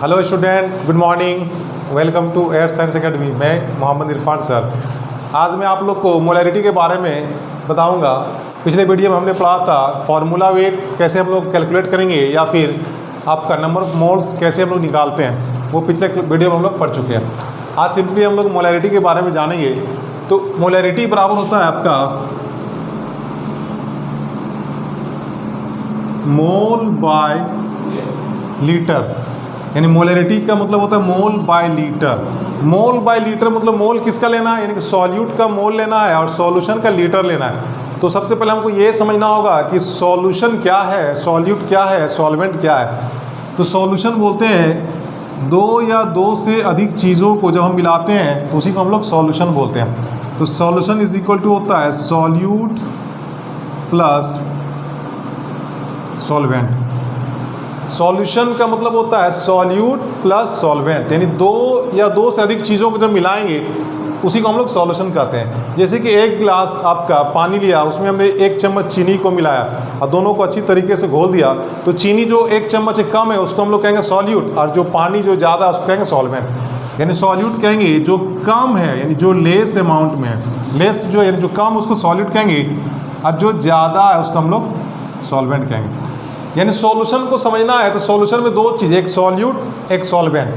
Hello student, good morning. Welcome to air science academy. मैं Mohammad Irfan sir. आज मैं आप लोग को मोलैरिटी के बारे में बताऊंगा। पिछले वीडियो में हमने पढ़ा था फार्मूला वेट कैसे हम लोग कैलकुलेट करेंगे या फिर आपका नंबर ऑफ मोल्स कैसे हम लोग निकालते हैं, वो पिछले वीडियो में हम लोग पढ़ चुके हैं। आज सिंपली हम लोग मोलैरिटी के बारे में जानेंगे। तो मोलैरिटी बराबर होता है आपका मोल बाय लीटर, यानी मोलैरिटी का मतलब होता है mole by litre. Mole by litre मतलब मोल किसका लेना है, यानी कि सॉल्यूट का मोल लेना है और सॉल्यूशन का लीटर लेना है। तो सबसे पहले हमको ये समझना होगा कि सॉल्यूशन क्या है, सॉल्यूट क्या है, सॉल्वेंट क्या है। तो सॉल्यूशन बोलते हैं दो या दो से अधिक चीज़ों को जब हम मिलाते हैं तो उसी को हम लोग सॉल्यूशन बोलते हैं। तो सॉल्यूशन इज इक्वल टू होता है सॉल्यूट प्लस सॉल्वेंट। सॉल्यूशन का मतलब होता है सॉल्यूट प्लस सॉल्वेंट, यानी दो या दो से अधिक चीज़ों को जब मिलाएंगे उसी को हम लोग सॉल्यूशन कहते हैं। जैसे कि एक गिलास आपका पानी लिया, उसमें हमने एक चम्मच चीनी को मिलाया और दोनों को अच्छी तरीके से घोल दिया, तो चीनी जो एक चम्मच से कम है उसको हम लोग कहेंगे सॉल्यूट, और जो पानी जो ज़्यादा है उसको कहेंगे सॉल्वेंट। यानी सॉल्यूट कहेंगे जो कम है, यानी जो लेस अमाउंट में है, लेस जो यानी जो कम उसको सॉल्यूट कहेंगे, और जो ज़्यादा है उसको हम लोग सॉल्वेंट कहेंगे। यानी सॉल्यूशन को समझना है तो सॉल्यूशन में दो चीज़, एक सॉल्यूट एक सॉल्वेंट।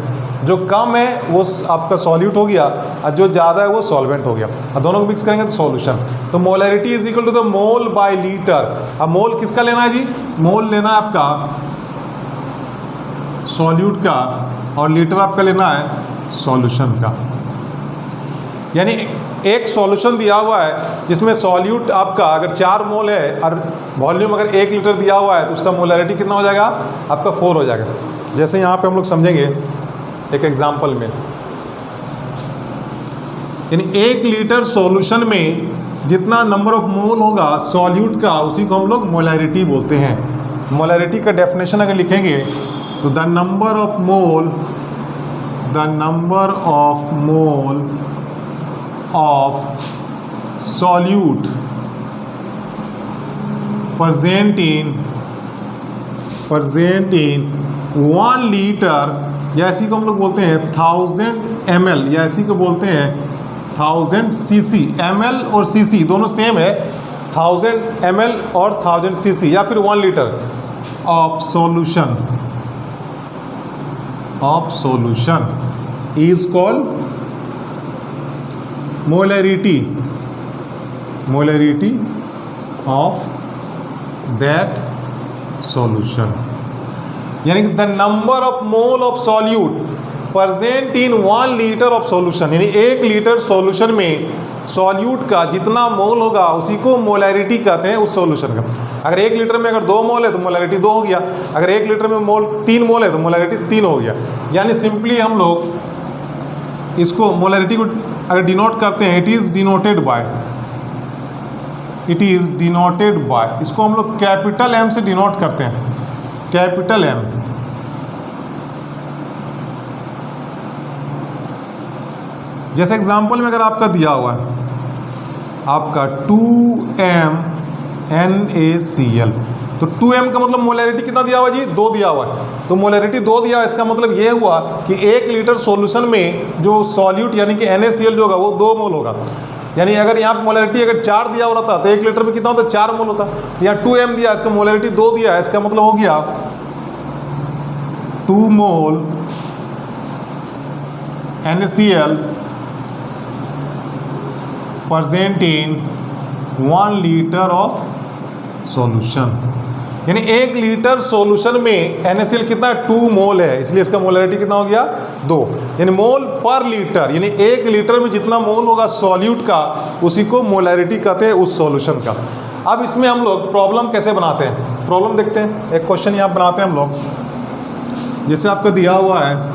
जो कम है वो आपका सॉल्यूट हो गया और जो ज़्यादा है वो सॉल्वेंट हो गया, और दोनों को मिक्स करेंगे तो सॉल्यूशन। तो molarity is equal to the mole by litre. अब मोल किसका लेना है जी, मोल लेना है आपका सॉल्यूट का और लीटर आपका लेना है सॉल्यूशन का। यानी एक सॉल्यूशन दिया हुआ है जिसमें सॉल्यूट आपका अगर 4 मोल है और वॉल्यूम अगर 1 लीटर दिया हुआ है तो उसका मोलैरिटी कितना हो जाएगा, आपका 4 हो जाएगा। जैसे यहाँ पे हम लोग समझेंगे एक एग्जांपल में, यानी 1 लीटर सॉल्यूशन में जितना नंबर ऑफ मोल होगा सॉल्यूट का उसी को हम लोग मोलैरिटी बोलते हैं। मोलैरिटी का डेफिनेशन अगर लिखेंगे तो the number of mole of solute present in 1 litre, या इसी को हम लोग बोलते हैं 1000 ml, या इसी को बोलते हैं 1000 cc। ml और cc दोनों सेम है, 1000 ml और 1000 cc, या फिर 1 litre of solution is called molarity of that solution. यानी कि the number of mole of solute present in 1 litre of solution, यानी 1 लीटर सॉल्यूशन में सॉल्यूट का जितना मोल होगा उसी को मोलैरिटी कहते हैं उस सॉल्यूशन का। अगर 1 लीटर में अगर 2 मोल है तो मोलैरिटी 2 हो गया, अगर 1 लीटर में 3 मोल है तो मोलैरिटी 3 हो गया। यानी सिंपली हम लोग इसको मोलैरिटी को अगर डिनोट करते हैं, इट इज़ डिनोटेड बाय, इसको हम लोग कैपिटल एम से डिनोट करते हैं, कैपिटल एम। जैसे एग्जांपल में अगर आपका दिया हुआ है आपका 2m NaCl, तो 2m का मतलब मोलैरिटी कितना दिया हुआ जी, 2 दिया हुआ है। तो मोलैरिटी 2 दिया है, इसका मतलब ये हुआ कि 1 लीटर सॉल्यूशन में जो सॉल्यूट यानी कि NaCl जो होगा वो 2 मोल होगा। यानी अगर यहाँ पर मोलैरिटी अगर 4 दिया हो रहा था तो 1 लीटर में कितना होता, 4 मोल होता। तो यहाँ 2m दिया, इसका मोलैरिटी 2 दिया है, इसका मतलब हो गया 2 मोल NaCl present in 1 litre of solution. यानी 1 लीटर सॉल्यूशन में NaCl कितना, 2 मोल है, इसलिए इसका मोलैरिटी कितना हो गया, 2। यानी मोल पर लीटर, यानी 1 लीटर में जितना मोल होगा सॉल्यूट का उसी को मोलैरिटी कहते हैं उस सॉल्यूशन का। अब इसमें हम लोग प्रॉब्लम कैसे बनाते हैं, प्रॉब्लम देखते हैं। एक क्वेश्चन यहाँ बनाते हैं हम लोग, जैसे आपको दिया हुआ है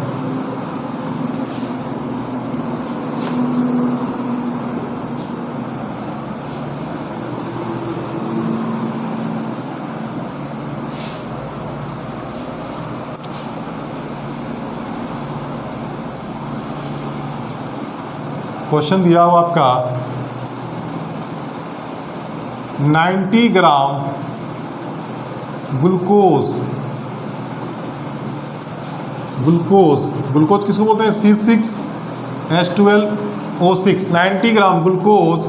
क्वेश्चन दिया हुआ आपका 90 ग्राम ग्लूकोज ग्लूकोज किसको बोलते हैं? C6H12O6 90 gram glucose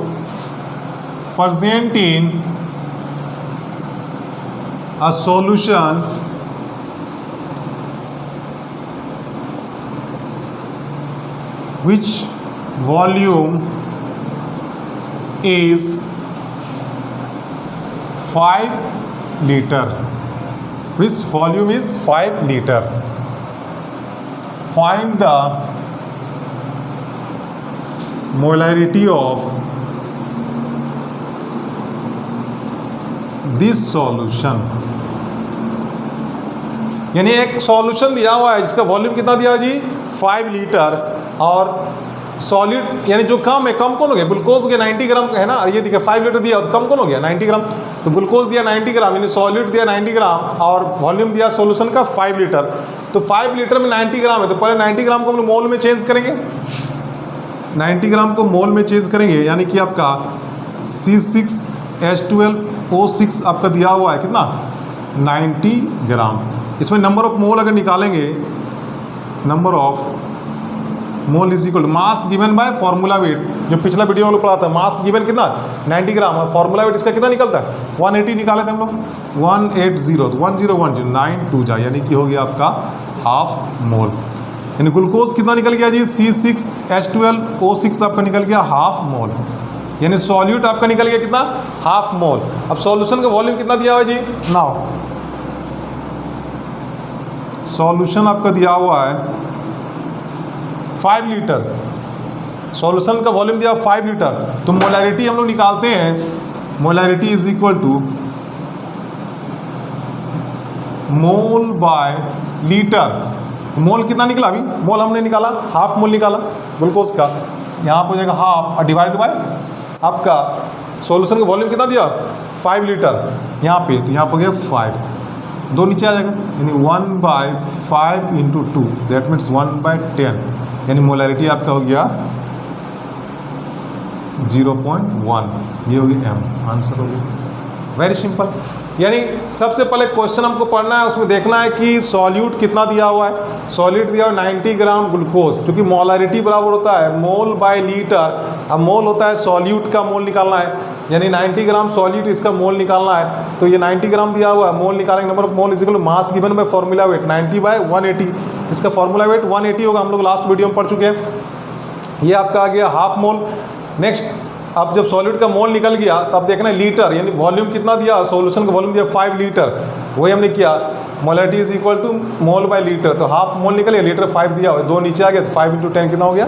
present in a solution which volume is 5 liter. Which volume is 5 liter. Find the molarity of this solution. यानी एक सॉल्यूशन दिया हुआ है जिसका वॉल्यूम कितना दिया है जी? 5 लीटर। और सॉलिड यानी जो कम है, कम कौन हो गया? ग्लूकोज हो गया 90 ग्राम है ना, और ये देखिए 5 लीटर दिया तो कम कौन हो गया? 90 ग्राम। तो ग्लूकोज दिया 90 ग्राम यानी सॉलिड दिया 90 ग्राम और वॉल्यूम दिया सॉल्यूशन का 5 लीटर। तो 5 लीटर में 90 ग्राम है तो पहले 90 ग्राम को हम लोग मोल में चेंज करेंगे। 90 ग्राम को मोल में चेंज करेंगे यानी कि आपका C6H12O6 आपका दिया हुआ है कितना? 90 ग्राम। इसमें नंबर ऑफ मोल अगर निकालेंगे, number of mole is equal to mass given by formula weight. जो पिछला वीडियो में लोग पढ़ा था, मास गिवन कितना? 90 ग्राम और फार्मूला वेट इसका कितना निकलता है? 180 निकाले थे हम लोग। 180 तो 1010 92 जा यानी कि हो गया आपका हाफ मोल। यानी ग्लूकोज कितना निकल गया जी? C6H12O6 आपका निकल गया हाफ मोल। यानी सॉल्यूट आपका निकल गया कितना? Half mole. अब सॉल्यूशन का वॉल्यूम कितना दिया हुआ है जी? नाउ सॉल्यूशन आपका दिया हुआ है 5 लीटर। सॉल्यूशन का वॉल्यूम दिया 5 लीटर। तो मोलैरिटी हम लोग निकालते हैं, molarity is equal to mole by litre. Mole कितना निकला? अभी मोल हमने निकाला, हाफ मोल निकाला ग्लूकोज का। यहाँ पर हो जाएगा हाफ और डिवाइड बाय आपका सॉल्यूशन का वॉल्यूम कितना दिया? 5 लीटर यहाँ पे, तो यहाँ पर गया 5, 2 नीचे आ जाएगा यानी 1/5 × 2 दैट मीन्स 1/10 यानी मोलैरिटी आपका हो गया 0.1। ये हो गया m, आंसर हो गया। Very simple. यानी सबसे पहले क्वेश्चन हमको पढ़ना है, उसमें देखना है कि सॉल्यूट कितना दिया हुआ है। सॉल्यूट दिया हुआ 90 ग्राम ग्लूकोज, क्योंकि मोलैरिटी बराबर होता है मोल बाय लीटर। अब मोल होता है सॉल्यूट का मोल निकालना है, यानी 90 ग्राम सॉल्यूट इसका मोल निकालना है। तो ये 90 ग्राम दिया हुआ है, मोल निकालेंगे। Number of mole is equal to mass given by formula weight 90/180। इसका फार्मूला वेट 180 होगा, हम लोग लास्ट वीडियो में पढ़ चुके हैं। ये आपका आ गया हाफ मोल। नेक्स्ट, अब जब सॉल्यूट का मोल निकल गया तब देखना है लीटर, यानी वॉल्यूम कितना दिया? सॉल्यूशन का वॉल्यूम दिया 5 लीटर। वही हमने किया, molarity is equal to mole by litre. तो हाफ मोल निकल गया, लीटर 5 दिया हुआ, 2 नीचे आ गया, तो 5 × 10 कितना हो गया?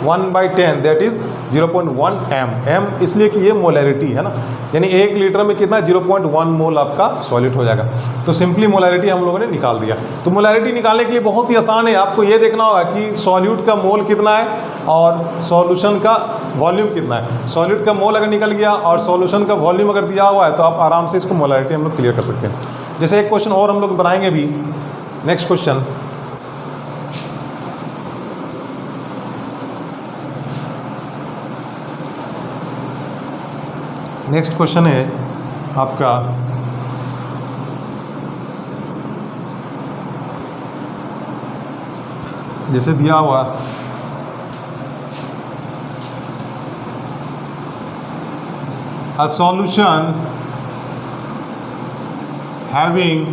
1/10 दैट इज 0.1 m। m इसलिए कि ये मोलैरिटी है ना, यानी 1 लीटर में कितना? 0.1 मोल आपका सॉल्यूट हो जाएगा। तो सिंपली मोलैरिटी हम लोगों ने निकाल दिया। तो मोलैरिटी निकालने के लिए बहुत ही आसान है, आपको ये देखना होगा कि सॉल्यूट का मोल कितना है और सॉल्यूशन का वॉल्यूम कितना है। सॉल्यूट का मोल अगर निकल गया और सॉल्यूशन का वॉल्यूम अगर दिया हुआ है तो आप आराम से इसको मोलैरिटी हम लोग क्लियर कर सकते हैं। जैसे एक क्वेश्चन और हम लोग बनाएंगे भी। नेक्स्ट क्वेश्चन, नेक्स्ट क्वेश्चन है आपका जैसे दिया हुआ a solution having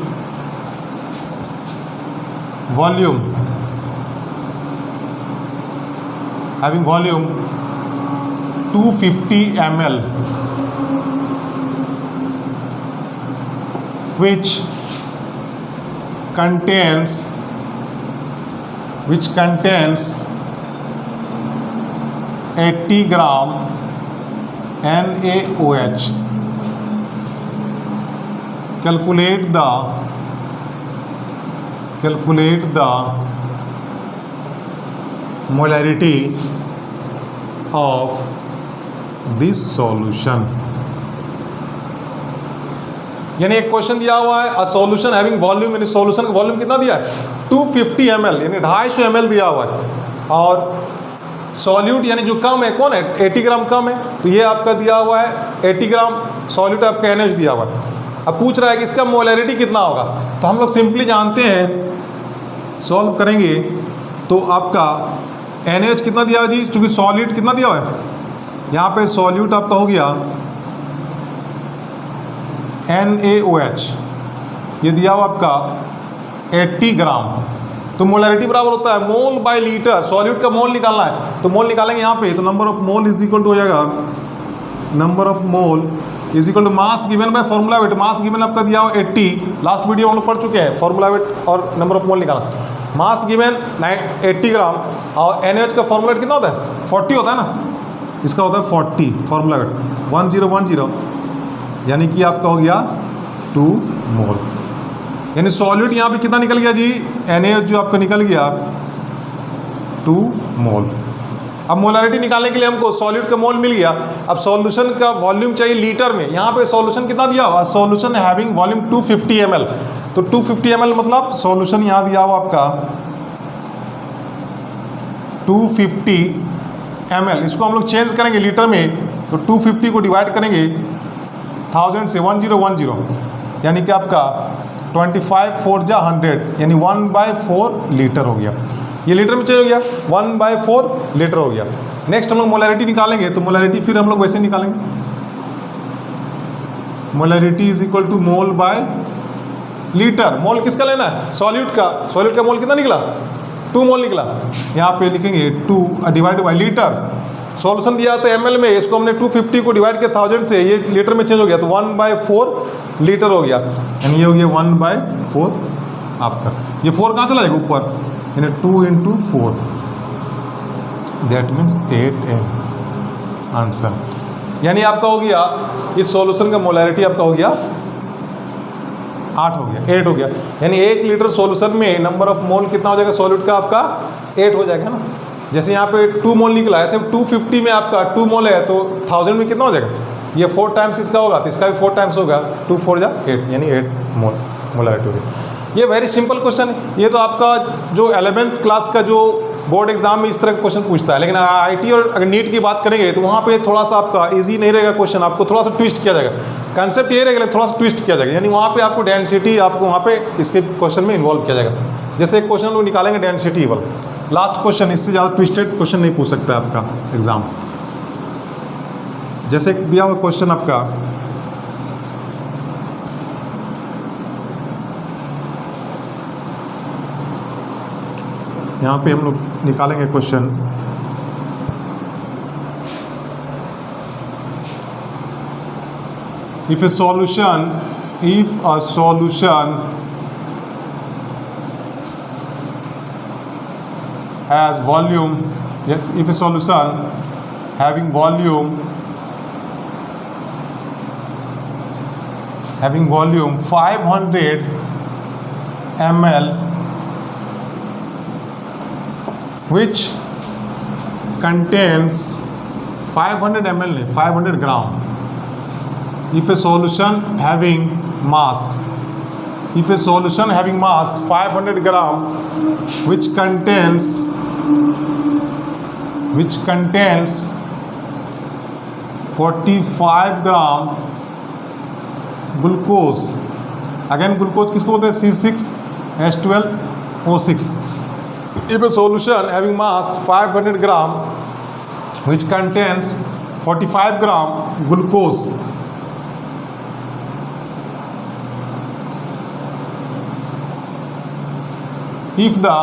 volume 250 ml which contains 80 gram NaOH. Calculate the molarity of this solution. यानी एक क्वेश्चन दिया हुआ है, अ सॉल्यूशन हैविंग वॉल्यूम, यानी सॉल्यूशन का वॉल्यूम कितना दिया है? 250 ml यानी 250 ml दिया हुआ है। और सॉल्यूट यानी जो कम है कौन है? 80 ग्राम कम है, तो ये आपका दिया हुआ है 80 ग्राम सॉल्यूट आपका NaOH दिया हुआ है। अब पूछ रहा है कि इसका मोलैरिटी कितना होगा। तो हम लोग सिंपली जानते हैं सॉल्व करेंगे तो आपका NaH कितना दिया है जी, चूँकि सॉल्यूट कितना दिया हुआ है, यहाँ पे सॉल्यूट आपका हो गया NaOH, ये दिया हुआ आपका 80 ग्राम। तो मोलैरिटी बराबर होता है मोल बाय लीटर, सॉल्यूट का मोल निकालना है तो मोल निकालेंगे यहाँ पे, तो number of mole is equal to हो जाएगा number of mole is equal to mass given by formula weight. Mass given आपका दिया हुआ 80, लास्ट वीडियो हम लोग पढ़ चुके हैं, फॉर्मूला वेट और नंबर ऑफ मोल निकालना। मास गिवन 80 ग्राम और NaOH का फॉर्मूला वेट कितना होता है 40 होता है ना, इसका होता है 40 फॉर्मूला वेट 1010, यानी कि आपका हो गया 2 मोल। यानी सॉल्यूट यहाँ पे कितना निकल गया जी, NaOH जो आपका निकल गया 2 मोल। अब मोलारिटी निकालने के लिए हमको सॉल्यूट का मोल मिल गया, अब सॉल्यूशन का वॉल्यूम चाहिए लीटर में। यहाँ पे सॉल्यूशन कितना दिया हुआ, सॉल्यूशन हैविंग वॉल्यूम 250 ml, तो 250 ml मतलब सॉल्यूशन यहाँ दिया हुआ आपका 250 ml। इसको हम लोग चेंज करेंगे लीटर में, तो 250 को डिवाइड करेंगे 1000 से 1010, यानी कि आपका 25 4 जा 100, यानी 1/4 लीटर हो गया। ये लीटर में चेंज हो गया, 1/4 लीटर हो गया। नेक्स्ट हम लोग मोलैरिटी निकालेंगे, तो मोलैरिटी फिर हम लोग वैसे निकालेंगे, molarity is equal to mole by litre. Mole किसका लेना है, सॉल्यूट का। सॉल्यूट का मोल कितना निकला, 2 मोल निकला। यहाँ पे लिखेंगे 2 डिवाइड बाई लीटर। सॉल्यूशन दिया था ml में, इसको हमने 250 को डिवाइड किया 1000 से, ये लीटर में चेंज हो गया, तो 1/4 लीटर हो गया, यानी ये हो गया 1/4 आपका। ये 4 कहाँ चला जाएगा ऊपर, यानी 2 × 4, दैट मीन्स 8 m आंसर। यानी आपका हो गया इस सॉल्यूशन का मोलैरिटी आपका हो गया 8 हो गया, 8 हो गया। यानी 1 लीटर सॉल्यूशन में नंबर ऑफ मोल कितना हो जाएगा सॉल्यूट का, आपका 8 हो जाएगा ना। जैसे यहाँ पे 2 मोल निकला, ऐसे 250 में आपका 2 मोल है, तो 1000 में कितना हो जाएगा, ये 4 टाइम्स इसका होगा, तो इसका भी 4 टाइम्स होगा, 2 4 जा 8, यानी 8 मोल मोलैरिटी हो गई। ये वेरी सिंपल क्वेश्चन है। ये तो आपका जो 11th क्लास का जो बोर्ड एग्जाम में इस तरह का क्वेश्चन पूछता है, लेकिन IIT और अगर नीट की बात करेंगे तो वहाँ पे थोड़ा सा आपका इजी नहीं रहेगा क्वेश्चन, आपको थोड़ा सा ट्विस्ट किया जाएगा। कंसेप्ट ये रहेगा, थोड़ा सा ट्विस्ट किया जाएगा, यानी वहाँ पे आपको डेंसिटी आपको वहाँ पे इसके क्वेश्चन में इन्वॉल्व किया जाएगा। जैसे एक क्वेश्चन लोग निकालेंगे डेंसिटी वाला, लास्ट क्वेश्चन, इससे ज़्यादा ट्विस्टेड क्वेश्चन नहीं पूछ सकता आपका एग्जाम। जैसे दिया हुआ क्वेश्चन आपका, यहाँ पे हम लोग निकालेंगे question, if a solution has volume, yes, if a solution having volume 500 ml which contains 500 ml 500 gram, if a solution having mass 500 gram which contains 45 gram glucose, again glucose किसको बोलते हैं, C6H12O6। If a solution having mass 500 gram which contains 45 gram glucose, if the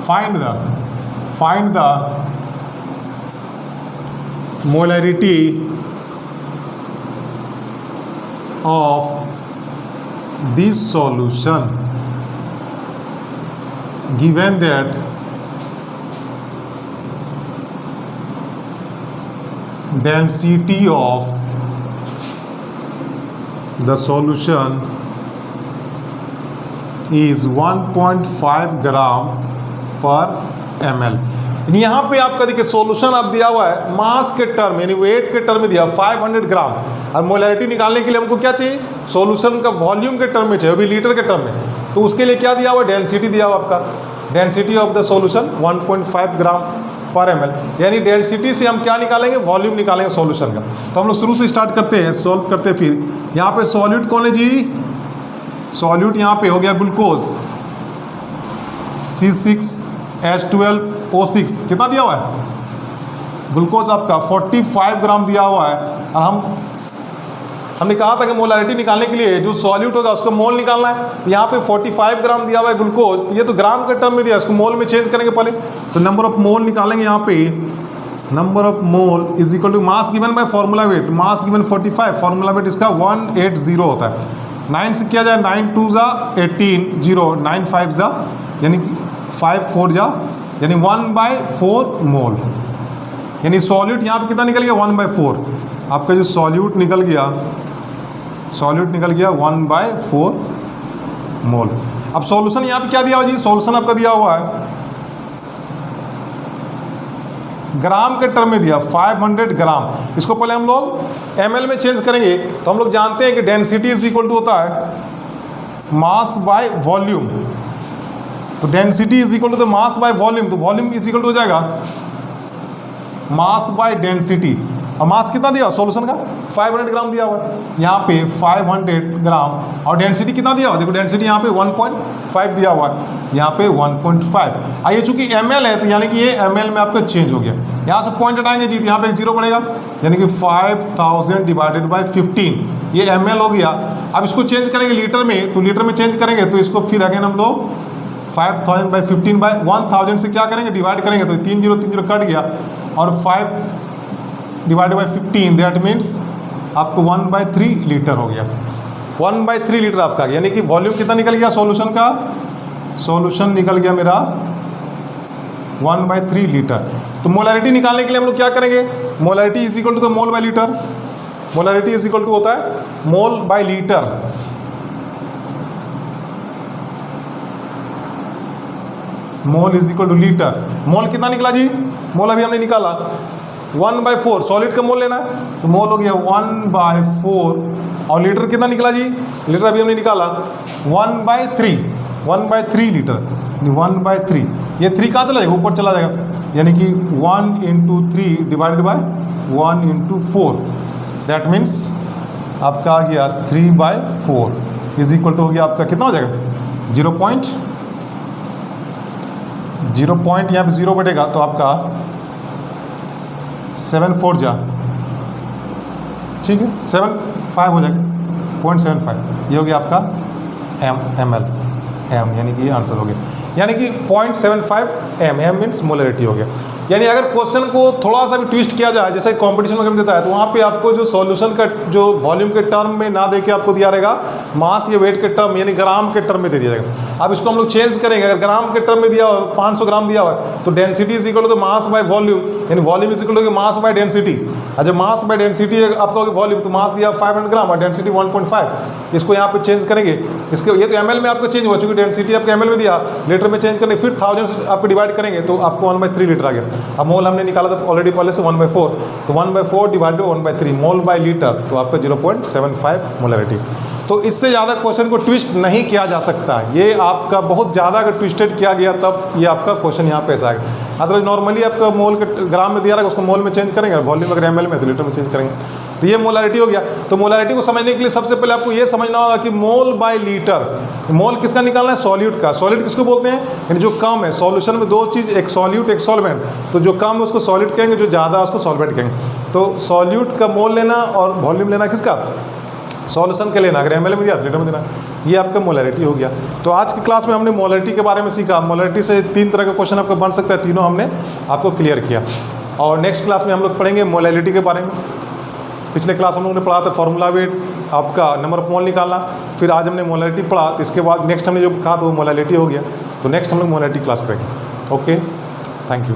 find the molarity of this solution given that density of the solution is 1.5 ग्राम पर ml। यहाँ पे आपका देखिए solution आप दिया हुआ है मास के टर्म यानी वेट के टर्म में दिया 500 ग्राम, और मोलैरिटी निकालने के लिए हमको क्या चाहिए, सॉल्यूशन का वॉल्यूम के टर्म में चाहिए, वो भी लीटर के टर्म में। तो उसके लिए क्या दिया हुआ, डेंसिटी दिया हुआ आपका, डेंसिटी ऑफ द सॉल्यूशन 1.5 ग्राम पर ml। यानी डेंसिटी से हम क्या निकालेंगे, वॉल्यूम निकालेंगे सॉल्यूशन का। तो हम लोग शुरू से स्टार्ट करते हैं, सॉल्व करते हैं। फिर यहाँ पे सॉल्यूट कौन है जी, सॉल्यूट यहाँ पे हो गया ग्लूकोज C6H12O6 कितना दिया हुआ है, ग्लूकोज आपका 45 ग्राम दिया हुआ है। और हमने कहा था कि मोलारिटी निकालने के लिए जो सॉल्यूट होगा उसको मोल निकालना है। तो यहाँ पे 45 ग्राम दिया हुआ है ग्लूकोज, ये तो ग्राम के टर्म में दिया, इसको मोल में चेंज करेंगे पहले। तो नंबर ऑफ मोल निकालेंगे यहाँ पे, number of mole is equal to mass given by formula weight, mass given 45, formula weight इसका 180 होता है। 9 से किया जाए 9 2 जा 18, 0 9 5 जा यानी 5 4 जा यानी 1/4 मोल। यानी सॉल्यूट यहाँ पे कितना निकल गया 1/4, आपका जो सॉल्यूट निकल गया 1/4 मोल। अब सॉल्यूशन यहाँ पे क्या दिया हुआ जी, सॉल्यूशन आपका दिया हुआ है ग्राम के टर्म में दिया 500 ग्राम। इसको पहले हम लोग ml में चेंज करेंगे। तो हम लोग जानते हैं कि डेंसिटी इज इक्वल टू होता है मास बाय वॉल्यूम। तो density is equal to the mass by volume, तो वॉल्यूम इज इक्वल टू हो जाएगा मास बाय डेंसिटी। और मास कितना दिया सॉल्यूशन का 500 ग्राम दिया हुआ है, यहाँ पे 500 ग्राम। और डेंसिटी कितना दिया हुआ, देखो डेंसिटी यहाँ पे 1.5 दिया हुआ है, यहाँ पे 1.5। ये चूंकि ml है तो यानी कि ये ml में आपका चेंज हो गया। यहाँ से पॉइंट हटाएंगे जी तो यहाँ पे 0 पड़ेगा, यानी कि 5000 डिवाइडेड बाय 15, ये ml हो गया। अब इसको चेंज करेंगे लीटर में, तो लीटर में चेंज करेंगे तो इसको फिर अगेन हम लोग 5000/15/1000 से क्या करेंगे डिवाइड करेंगे, तो 3 0 कट गया और 5 डिवाइडेड बाई 15 दैट मीन्स आपको 1/3 लीटर हो गया। 1/3 लीटर आपका, यानी कि वॉल्यूम कितना निकल गया सॉल्यूशन का, सॉल्यूशन निकल गया मेरा 1/3 लीटर। तो मोलैरिटी निकालने के लिए हम लोग क्या करेंगे, molarity is equal to the mole by litre. Molarity is equal to होता है mole by litre. Mole is equal to litre. Mole कितना निकला जी, मोल अभी हमने निकाला 1/4, सॉलिड का मोल लेना है तो मोल हो गया 1/4। और लीटर कितना निकला जी, लीटर अभी हमने निकाला 1/3 लीटर, 1/3। ये 3 कहाँ चला जाएगा, ऊपर चला जाएगा, यानी कि 1 × 3 डिवाइडेड बाय 1 × 4 दैट मीन्स आपका आ गया 3/4 इज इक्वल टू हो गया आपका कितना हो जाएगा 0 पॉइंट यहाँ पे 0 बढ़ेगा तो आपका 7/4 जा, ठीक है 7/5 हो जाएगा 0.75, ये हो गया आपका ml, यानी कि ये आंसर हो गया, यानी कि 0.75 m मीन्स मोलरिटी हो गया। यानी अगर क्वेश्चन को थोड़ा सा भी ट्विस्ट किया जाए, जैसे कंपटीशन वगैरह में देता है तो वहाँ पे आपको जो सॉल्यूशन का जो वॉल्यूम के टर्म में ना देके आपको दिया रहेगा मास या वेट के टर्म यानी ग्राम के टर्म में दे दिया जाएगा। अब इसको हम लोग चेंज करेंगे, अगर ग्राम के टर्म में दिया हो 500 ग्राम दिया हुआ है तो density is equal to mass by volume, यानी volume is equal to mass by density. और जब मास बाय डेंसिटी आपका वॉल्यूम, तो मास दिया 500 ग्राम और डेंसिटी 1.5, इसको यहाँ पे चेंज करेंगे। इसके ये तो ml में आपको चेंज हुआ, चूँकि डेंसिटी आपको ml में दिया, लीटर में चेंज करने फिर 1000 से आपको डिवाइड करेंगे तो आपको 1/3 लीटर आ गया। अब मोल हमने निकाला था ऑलरेडी पहले से 1/4, तो 1/4 डिवाइडेड 1/3 मोल बाय लीटर, तो आपका 0.75 मोलरिटी। तो इससे ज़्यादा क्वेश्चन को ट्विस्ट नहीं किया जा सकता, ये आपका बहुत ज़्यादा अगर ट्विस्टेड किया गया तब ये आपका क्वेश्चन यहाँ पे ऐसा आएगा। अदरवाइज नॉर्मली आपका मोल के ग्राम में दिया रहेगा उसको मोल में चेंज करेंगे, वॉल्यूम अगर ml में तो लीटर में चेंज करेंगे। तो ये मोलरिटी हो गया। तो मोलरिटी को समझने के लिए सबसे पहले आपको ये समझना होगा कि मोल बाय लीटर, मोल किसका निकालना है, सॉल्यूट का। सॉल्यूट किसको बोलते हैं, यानी जो कम है, सॉल्यूशन में दो चीज़, एक सॉल्यूट एक सॉल्वेंट। तो जो कम है उसको सॉल्यूट कहेंगे, जो ज़्यादा है उसको सॉल्वेंट कहेंगे। तो सॉल्यूट का मोल लेना और वॉल्यूम लेना किसका, सॉल्यूशन का लेना, अगर ml में दिया तो लीटर में देना, ये आपका मोलरिटी हो गया। तो आज की क्लास में हमने मोलरिटी के बारे में सीखा। मोलरिटी से 3 तरह का क्वेश्चन आपका बन सकता है, तीनों हमने आपको क्लियर किया। और नेक्स्ट क्लास में हम लोग पढ़ेंगे मोलैलिटी के बारे में। पिछले क्लास हम लोगों ने पढ़ा था फार्मूला वेट, आपका नंबर ऑफ मोल निकालना, फिर आज हमने मोलैलिटी पढ़ा। तो इसके बाद नेक्स्ट हमने जो कहा था वो मोलैलिटी हो गया। तो नेक्स्ट हम लोग मोलैलिटी क्लास करेंगे। Okay, thank you.